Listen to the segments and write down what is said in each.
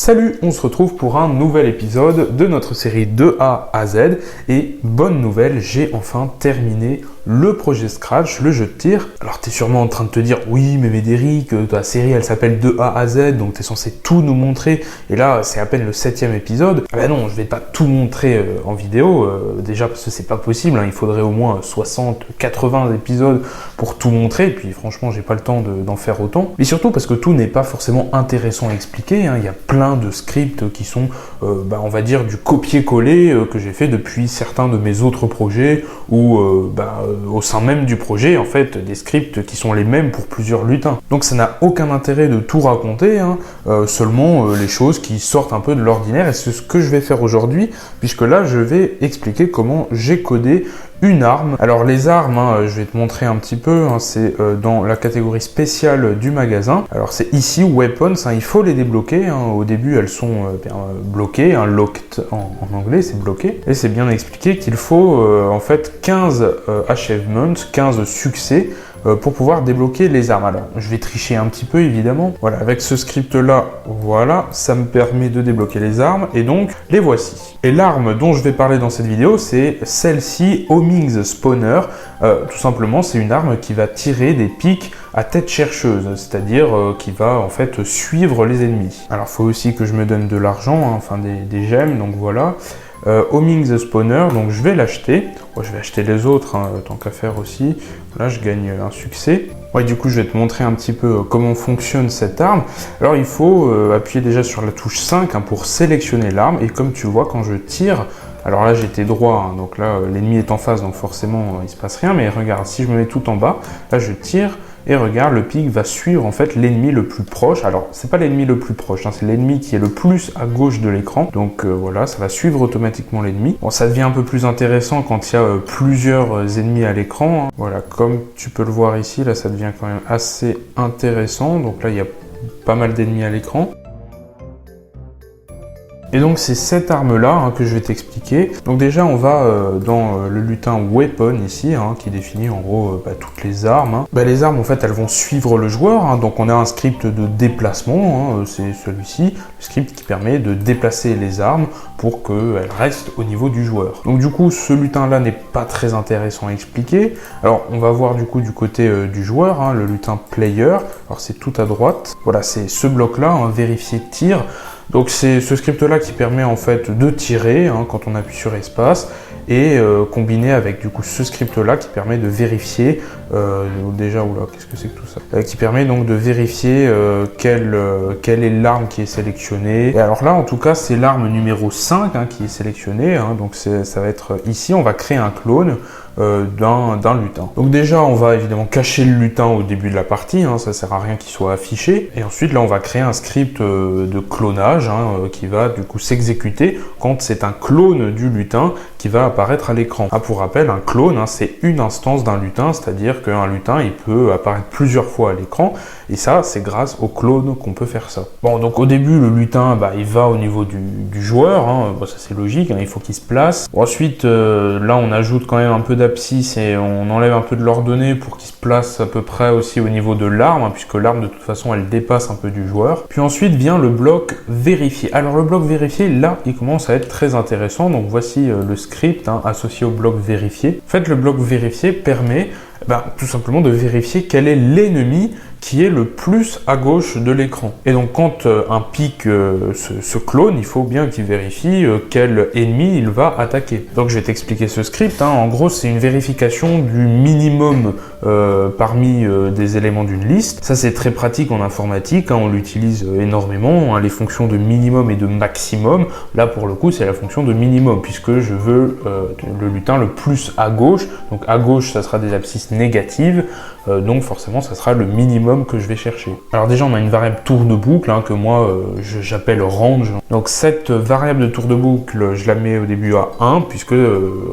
Salut, on se retrouve pour un nouvel épisode de notre série de A à Z et bonne nouvelle, j'ai enfin terminé le projet Scratch, le jeu de tir. Alors tu es sûrement en train de te dire oui mais Médéric, ta série elle s'appelle de A à Z donc tu es censé tout nous montrer et là c'est à peine le 7e épisode. Ah ben non, je vais pas tout montrer en vidéo, déjà parce que c'est pas possible, hein, il faudrait au moins 60-80 épisodes pour tout montrer et puis franchement j'ai pas le temps d'en faire autant. Mais surtout parce que tout n'est pas forcément intéressant à expliquer, hein. Il y a plein de scripts qui sont on va dire du copier-coller que j'ai fait depuis certains de mes autres projets ou au sein même du projet, en fait, des scripts qui sont les mêmes pour plusieurs lutins. Donc ça n'a aucun intérêt de tout raconter, hein, seulement les choses qui sortent un peu de l'ordinaire, et c'est ce que je vais faire aujourd'hui, puisque là, je vais expliquer comment j'ai codé une arme. Alors les armes, hein, je vais te montrer un petit peu, hein, c'est dans la catégorie spéciale du magasin. Alors c'est ici Weapons, hein, il faut les débloquer, hein. Au début elles sont bloquées, hein, locked en anglais, c'est bloqué. Et c'est bien expliqué qu'il faut en fait 15 achievements, 15 succès pour pouvoir débloquer les armes. Alors, je vais tricher un petit peu évidemment. Voilà, avec ce script-là, voilà, ça me permet de débloquer les armes et donc les voici. Et l'arme dont je vais parler dans cette vidéo, c'est celle-ci, Homing's Spawner. Tout simplement, c'est une arme qui va tirer des pics à tête chercheuse, c'est-à-dire qui va en fait suivre les ennemis. Alors, il faut aussi que je me donne de l'argent, hein, enfin des gemmes, donc voilà. Homing's Spawner, donc je vais l'acheter. Bon, je vais acheter les autres, hein, tant qu'à faire aussi. Là, je gagne un succès. Ouais, du coup, je vais te montrer un petit peu comment fonctionne cette arme. Alors, il faut appuyer déjà sur la touche 5 hein, pour sélectionner l'arme. Et comme tu vois, quand je tire, alors là, j'étais droit, hein, donc là, l'ennemi est en face, donc forcément, il se passe rien. Mais regarde, si je me mets tout en bas, là, je tire. Et regarde, le pic va suivre en fait l'ennemi le plus proche. Alors, c'est pas l'ennemi le plus proche, hein, c'est l'ennemi qui est le plus à gauche de l'écran. Donc voilà, ça va suivre automatiquement l'ennemi. Bon, ça devient un peu plus intéressant quand il y a plusieurs ennemis à l'écran, hein. Voilà, comme tu peux le voir ici, là, ça devient quand même assez intéressant. Donc là, il y a pas mal d'ennemis à l'écran. Et donc c'est cette arme-là hein, que je vais t'expliquer. Donc déjà on va dans le lutin Weapon ici, hein, qui définit en gros toutes les armes. Hein. Les armes en fait elles vont suivre le joueur, hein, donc on a un script de déplacement, hein, c'est celui-ci, le script qui permet de déplacer les armes pour qu'elles restent au niveau du joueur. Donc du coup ce lutin-là n'est pas très intéressant à expliquer. Alors on va voir du coup du côté du joueur, hein, le lutin Player, alors c'est tout à droite. Voilà, c'est ce bloc-là, hein, vérifier tir. Donc c'est ce script-là qui permet en fait de tirer hein, quand on appuie sur espace et combiné avec du coup ce script-là qui permet de vérifier déjà oula qu'est-ce que c'est que tout ça qui permet donc de vérifier quelle est l'arme qui est sélectionnée. Et alors là en tout cas c'est l'arme numéro 5 hein, qui est sélectionnée, hein, donc ça va être ici, on va créer un clone d'un lutin. Donc déjà on va évidemment cacher le lutin au début de la partie, hein, ça sert à rien qu'il soit affiché, et ensuite là on va créer un script de clonage hein, qui va du coup s'exécuter quand c'est un clone du lutin qui va apparaître à l'écran. Ah, pour rappel, un clone hein, c'est une instance d'un lutin, c'est-à-dire qu'un lutin il peut apparaître plusieurs fois à l'écran, et ça c'est grâce au clone qu'on peut faire ça. Bon, donc au début le lutin il va au niveau du joueur, hein, ça c'est logique, hein, il faut qu'il se place. Bon, ensuite là on ajoute quand même un peu d'abscisse et on enlève un peu de l'ordonnée pour qu'il se place à peu près aussi au niveau de l'arme, hein, puisque l'arme de toute façon elle dépasse un peu du joueur. Puis ensuite vient le bloc vérifié. Alors le bloc vérifié, là il commence à être très intéressant, donc voici le script hein, associé au bloc vérifié. En fait le bloc vérifié permet tout simplement de vérifier quel est l'ennemi qui est le plus à gauche de l'écran. Et donc quand un pic se clone, il faut bien qu'il vérifie quel ennemi il va attaquer. Donc je vais t'expliquer ce script, hein. En gros c'est une vérification du minimum parmi des éléments d'une liste. Ça c'est très pratique en informatique, hein, on l'utilise énormément, hein, les fonctions de minimum et de maximum. Là pour le coup c'est la fonction de minimum puisque je veux le lutin le plus à gauche. Donc à gauche ça sera des abscisses négatives, donc forcément ça sera le minimum que je vais chercher. Alors déjà on a une variable tour de boucle hein, que moi j'appelle range. Donc cette variable de tour de boucle je la mets au début à 1 puisque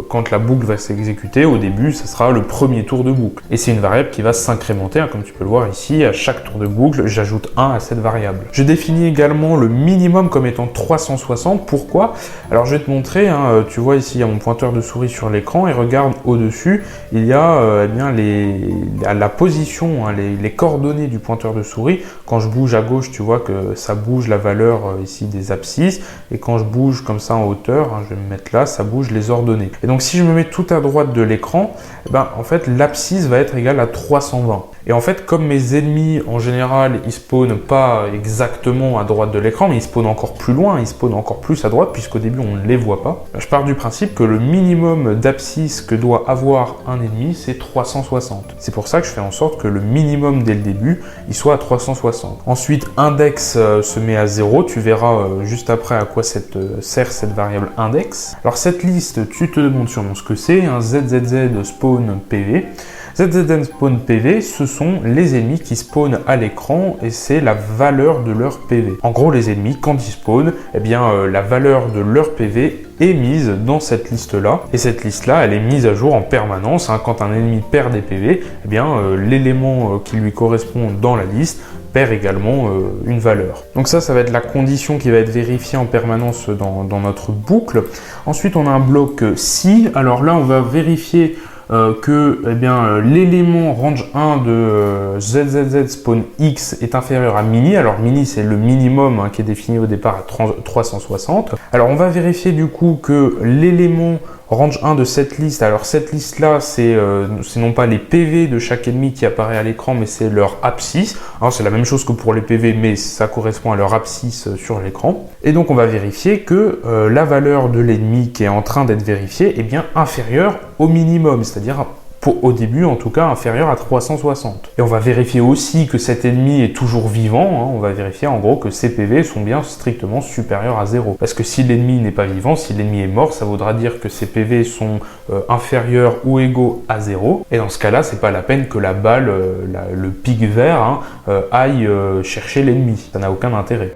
quand la boucle va s'exécuter au début ça sera le premier tour de boucle. Et c'est une variable qui va s'incrémenter hein, comme tu peux le voir ici, à chaque tour de boucle j'ajoute 1 à cette variable. Je définis également le minimum comme étant 360. Pourquoi? Alors je vais te montrer, hein, tu vois ici il y a mon pointeur de souris sur l'écran et regarde au-dessus il y a la la position, hein, les coordonnées du pointeur de souris. Quand je bouge à gauche, tu vois que ça bouge la valeur ici des abscisses, et quand je bouge comme ça en hauteur, hein, je vais me mettre là, ça bouge les ordonnées. Et donc si je me mets tout à droite de l'écran, eh ben, en fait l'abscisse va être égale à 320. Et en fait, comme mes ennemis en général, ils spawnent pas exactement à droite de l'écran, mais ils spawnent encore plus loin, ils spawnent encore plus à droite, puisqu'au début on ne les voit pas, je pars du principe que le minimum d'abscisse que doit avoir un ennemi, c'est 360. C'est pour ça que je fais en sorte que le minimum dès le début, il soit à 360. Ensuite, index se met à 0, tu verras juste après à quoi sert cette variable index. Alors cette liste, tu te demandes sûrement ce que c'est, un ZZZ spawn PV. ZZN spawn PV, ce sont les ennemis qui spawnent à l'écran et c'est la valeur de leur PV. En gros, les ennemis, quand ils spawnent, eh bien, la valeur de leur PV est mise dans cette liste-là. Et cette liste-là, elle est mise à jour en permanence. Hein. Quand un ennemi perd des PV, eh bien, l'élément qui lui correspond dans la liste perd également une valeur. Donc ça va être la condition qui va être vérifiée en permanence dans notre boucle. Ensuite, on a un bloc si. Alors là, on va vérifier que eh bien, l'élément range 1 de ZZZ spawn X est inférieur à mini. Alors mini c'est le minimum hein, qui est défini au départ à 360. Alors on va vérifier du coup que l'élément range 1 de cette liste, alors cette liste là c'est non pas les PV de chaque ennemi qui apparaît à l'écran mais c'est leur abscisse. Alors c'est la même chose que pour les PV mais ça correspond à leur abscisse sur l'écran. Et donc on va vérifier que la valeur de l'ennemi qui est en train d'être vérifiée est bien inférieure au minimum, c'est-à-dire au début en tout cas inférieur à 360. Et on va vérifier aussi que cet ennemi est toujours vivant, hein. On va vérifier en gros que ses PV sont bien strictement supérieurs à 0. Parce que si l'ennemi n'est pas vivant, si l'ennemi est mort, ça voudra dire que ses PV sont inférieurs ou égaux à 0. Et dans ce cas-là, c'est pas la peine que la balle, le pic vert, hein, aille chercher l'ennemi. Ça n'a aucun intérêt.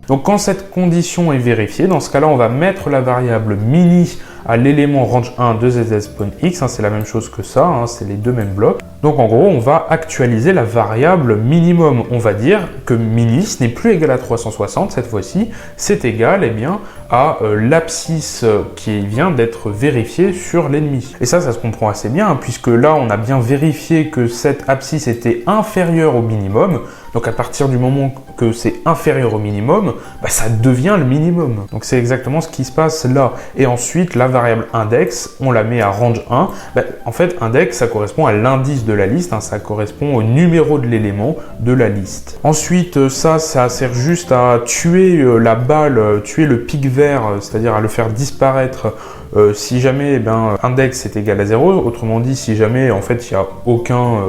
Donc quand cette condition est vérifiée, dans ce cas-là, on va mettre la variable mini à l'élément range 1 de ZZ spawn X, hein, c'est la même chose que ça, hein, c'est les deux mêmes blocs. Donc en gros, on va actualiser la variable minimum. On va dire que mini, ce n'est plus égal à 360 cette fois-ci, c'est égal eh bien, à l'abscisse qui vient d'être vérifiée sur l'ennemi. Et ça se comprend assez bien, hein, puisque là, on a bien vérifié que cette abscisse était inférieure au minimum. Donc à partir du moment que c'est inférieur au minimum, bah, ça devient le minimum. Donc c'est exactement ce qui se passe là. Et ensuite, la variable index, on la met à range 1. Bah, en fait, index, ça correspond à l'indice de la liste, hein, ça correspond au numéro de l'élément de la liste. Ensuite, ça sert juste à tuer la balle, tuer le pic vert, c'est-à-dire à le faire disparaître si jamais eh ben, index est égal à 0, autrement dit si jamais en fait il n'y a aucun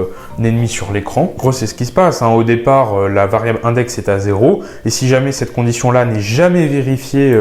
ennemi sur l'écran. En gros c'est ce qui se passe, hein. Au départ la variable index est à 0 et si jamais cette condition là n'est jamais vérifiée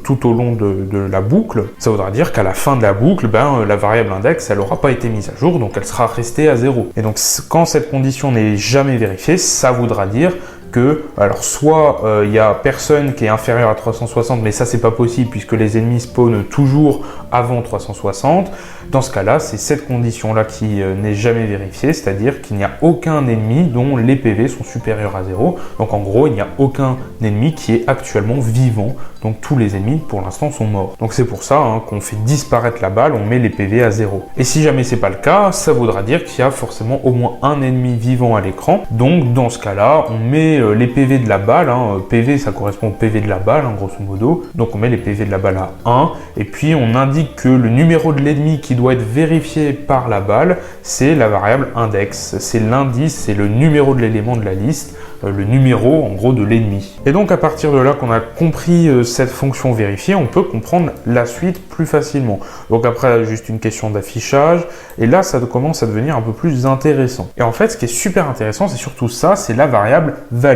tout au long de la boucle, ça voudra dire qu'à la fin de la boucle, ben, la variable index elle n'aura pas été mise à jour, donc elle sera restée à 0. Et donc quand cette condition n'est jamais vérifiée, ça voudra dire que, alors soit il y a personne qui est inférieur à 360, mais ça c'est pas possible puisque les ennemis spawnent toujours avant 360. Dans ce cas-là, c'est cette condition-là qui n'est jamais vérifiée, c'est-à-dire qu'il n'y a aucun ennemi dont les PV sont supérieurs à 0. Donc en gros, il n'y a aucun ennemi qui est actuellement vivant. Donc tous les ennemis pour l'instant sont morts. Donc c'est pour ça hein, qu'on fait disparaître la balle, on met les PV à 0. Et si jamais c'est pas le cas, ça voudra dire qu'il y a forcément au moins un ennemi vivant à l'écran. Donc dans ce cas-là, on met les PV de la balle, hein, PV ça correspond au PV de la balle hein, grosso modo, donc on met les PV de la balle à 1 et puis on indique que le numéro de l'ennemi qui doit être vérifié par la balle c'est la variable index, c'est l'indice, c'est le numéro de l'élément de la liste, le numéro en gros de l'ennemi. Et donc à partir de là qu'on a compris cette fonction vérifiée, on peut comprendre la suite plus facilement. Donc après juste une question d'affichage et là ça commence à devenir un peu plus intéressant. Et en fait ce qui est super intéressant c'est surtout ça, c'est la variable value.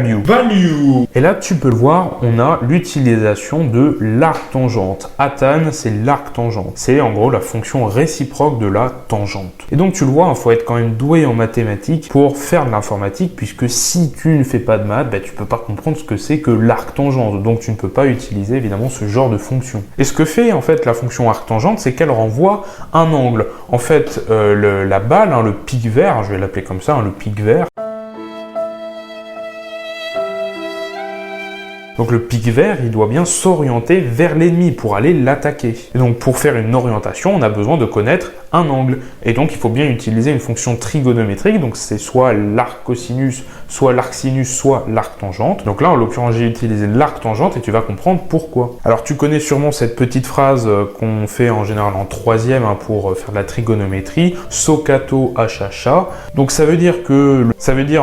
Et là tu peux le voir, on a l'utilisation de l'arc-tangente. Atan c'est l'arc-tangente, c'est en gros la fonction réciproque de la tangente. Et donc tu le vois, il faut être quand même doué en mathématiques pour faire de l'informatique puisque si tu ne fais pas de maths, tu peux pas comprendre ce que c'est que l'arc-tangente, donc tu ne peux pas utiliser évidemment ce genre de fonction. Et ce que fait en fait la fonction arc-tangente, c'est qu'elle renvoie un angle. En fait, la balle, hein, le pic vert, je vais l'appeler comme ça, hein, le pic vert. Donc le pic vert, il doit bien s'orienter vers l'ennemi pour aller l'attaquer. Et donc pour faire une orientation, on a besoin de connaître un angle. Et donc il faut bien utiliser une fonction trigonométrique, donc c'est soit l'arc cosinus, soit l'arc sinus, soit l'arc tangente. Donc là en l'occurrence j'ai utilisé l'arc tangente et tu vas comprendre pourquoi. Alors tu connais sûrement cette petite phrase qu'on fait en général en troisième pour faire de la trigonométrie, SOHCAHTO HHA. Donc ça veut dire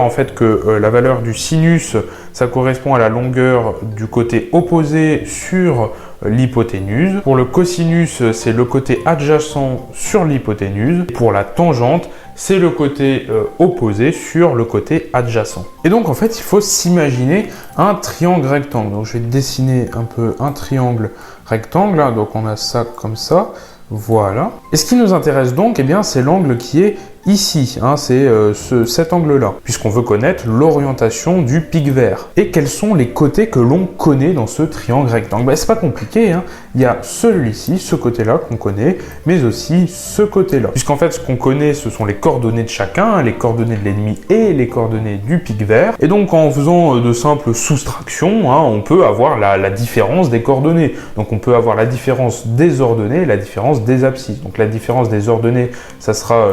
en fait que la valeur du sinus, ça correspond à la longueur du côté opposé sur l'hypoténuse. Pour le cosinus, c'est le côté adjacent sur l'hypoténuse. Pour la tangente, c'est le côté opposé sur le côté adjacent. Et donc en fait, il faut s'imaginer un triangle rectangle. Donc je vais dessiner un peu un triangle rectangle. Donc on a ça comme ça. Voilà. Et ce qui nous intéresse donc, eh bien, c'est l'angle qui est ici, c'est cet angle-là, puisqu'on veut connaître l'orientation du pic vert. Et quels sont les côtés que l'on connaît dans ce triangle rectangle? C'est pas compliqué, il y a celui-ci, ce côté-là qu'on connaît, mais aussi ce côté-là. Puisqu'en fait, ce qu'on connaît, ce sont les coordonnées de chacun, les coordonnées de l'ennemi et les coordonnées du pic vert. Et donc, en faisant de simples soustractions, on peut avoir la différence des coordonnées. Donc, on peut avoir la différence des ordonnées et la différence des abscisses. Donc, la différence des ordonnées, ça sera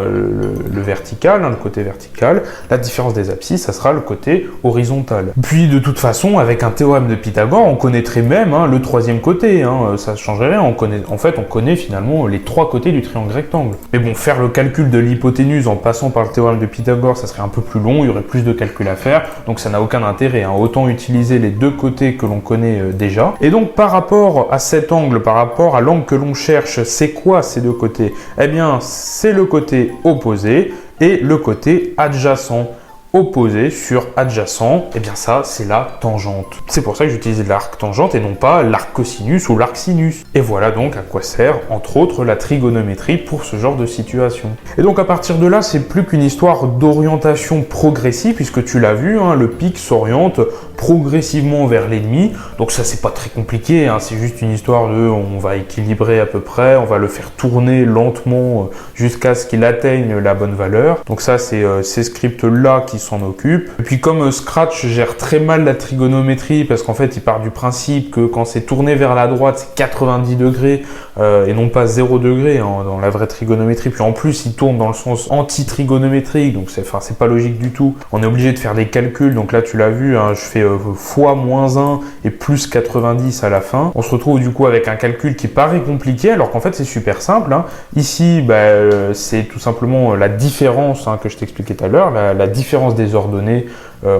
le vertical, le côté vertical. La différence des abscisses, ça sera le côté horizontal. Puis de toute façon, avec un théorème de Pythagore, on connaîtrait même le troisième côté. Ça ne changerait rien. On connaît finalement les trois côtés du triangle rectangle. Mais bon, faire le calcul de l'hypoténuse en passant par le théorème de Pythagore, ça serait un peu plus long. Il y aurait plus de calculs à faire. Donc ça n'a aucun intérêt. Autant utiliser les deux côtés que l'on connaît déjà. Et donc par rapport à cet angle, par rapport à l'angle que l'on cherche, c'est quoi ces deux côtés? Eh bien, c'est le côté opposé et le côté adjacent. Opposé sur adjacent, eh bien ça, c'est la tangente. C'est pour ça que j'utilise l'arc tangente et non pas l'arc cosinus ou l'arc sinus. Et voilà donc à quoi sert, entre autres, la trigonométrie pour ce genre de situation. Et donc à partir de là, c'est plus qu'une histoire d'orientation progressive, puisque tu l'as vu, le pic s'oriente progressivement vers l'ennemi. Donc ça, c'est pas très compliqué, c'est juste une histoire on va équilibrer à peu près, on va le faire tourner lentement jusqu'à ce qu'il atteigne la bonne valeur. Donc ça, c'est ces scripts-là qui s'en occupe. Et puis comme Scratch gère très mal la trigonométrie, parce qu'en fait il part du principe que quand c'est tourné vers la droite c'est 90 degrés et non pas 0 degré dans la vraie trigonométrie, puis en plus il tourne dans le sens anti-trigonométrique, donc c'est pas logique du tout. On est obligé de faire des calculs, donc là tu l'as vu, je fais fois moins 1 et plus 90 à la fin. On se retrouve du coup avec un calcul qui paraît compliqué alors qu'en fait c'est super simple. Ici c'est tout simplement la différence que je t'expliquais tout à l'heure, la différence des ordonnées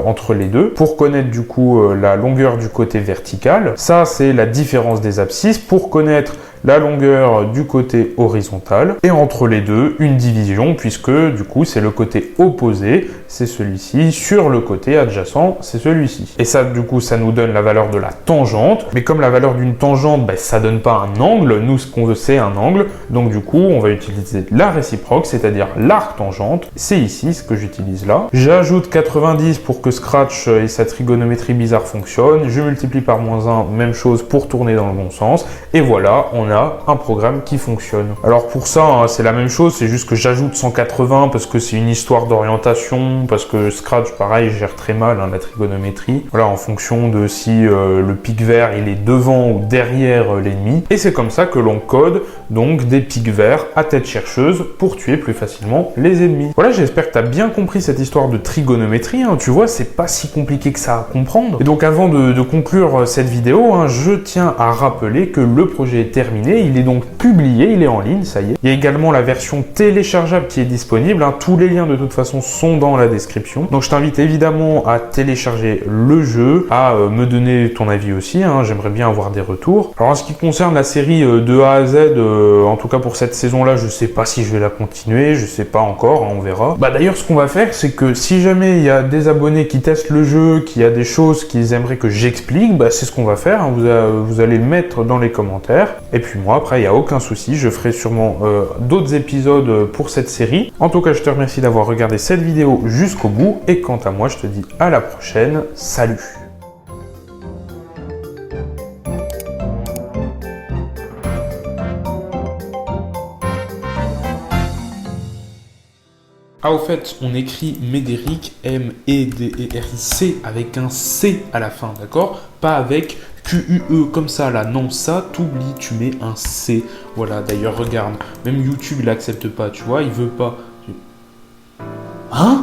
entre les deux. Pour connaître du coup la longueur du côté vertical, ça c'est la différence des abscisses. Pour connaître la longueur du côté horizontal, et entre les deux, une division, puisque du coup c'est le côté opposé, c'est celui-ci, sur le côté adjacent, c'est celui-ci. Et ça, du coup, ça nous donne la valeur de la tangente, mais comme la valeur d'une tangente, ça donne pas un angle, nous ce qu'on veut c'est un angle, donc du coup on va utiliser la réciproque, c'est-à-dire l'arc tangente, c'est ici ce que j'utilise là. J'ajoute 90 pour que Scratch et sa trigonométrie bizarre fonctionnent, je multiplie par moins 1, même chose pour tourner dans le bon sens, et voilà, on a un programme qui fonctionne. Alors pour ça, c'est la même chose, c'est juste que j'ajoute 180 parce que c'est une histoire d'orientation, parce que Scratch, pareil, gère très mal la trigonométrie. Voilà, en fonction de si le pic vert il est devant ou derrière l'ennemi. Et c'est comme ça que l'on code donc des pics verts à tête chercheuse pour tuer plus facilement les ennemis. Voilà, j'espère que tu as bien compris cette histoire de trigonométrie. Tu vois, c'est pas si compliqué que ça à comprendre. Et donc avant de conclure cette vidéo, je tiens à rappeler que le projet est terminé. Il est donc publié, il est en ligne, ça y est. Il y a également la version téléchargeable qui est disponible. Tous les liens de toute façon sont dans la description. Donc je t'invite évidemment à télécharger le jeu, à me donner ton avis aussi. J'aimerais bien avoir des retours. Alors en ce qui concerne la série de A à Z, en tout cas pour cette saison-là, je sais pas si je vais la continuer, je sais pas encore, on verra. D'ailleurs, ce qu'on va faire, c'est que si jamais il y a des abonnés qui testent le jeu, qui a des choses qu'ils aimeraient que j'explique, c'est ce qu'on va faire. Vous allez le mettre dans les commentaires. Et puis moi, après, il n'y a aucun souci, je ferai sûrement d'autres épisodes pour cette série. En tout cas, je te remercie d'avoir regardé cette vidéo jusqu'au bout. Et quant à moi, je te dis à la prochaine. Salut! Au fait, on écrit Médéric, M-E-D-E-R-I-C, avec un C à la fin, d'accord? Pas avec Q-U-E comme ça là, non, ça, t'oublies, tu mets un C. Voilà, d'ailleurs, regarde, même YouTube il accepte pas, tu vois, il veut pas. Hein?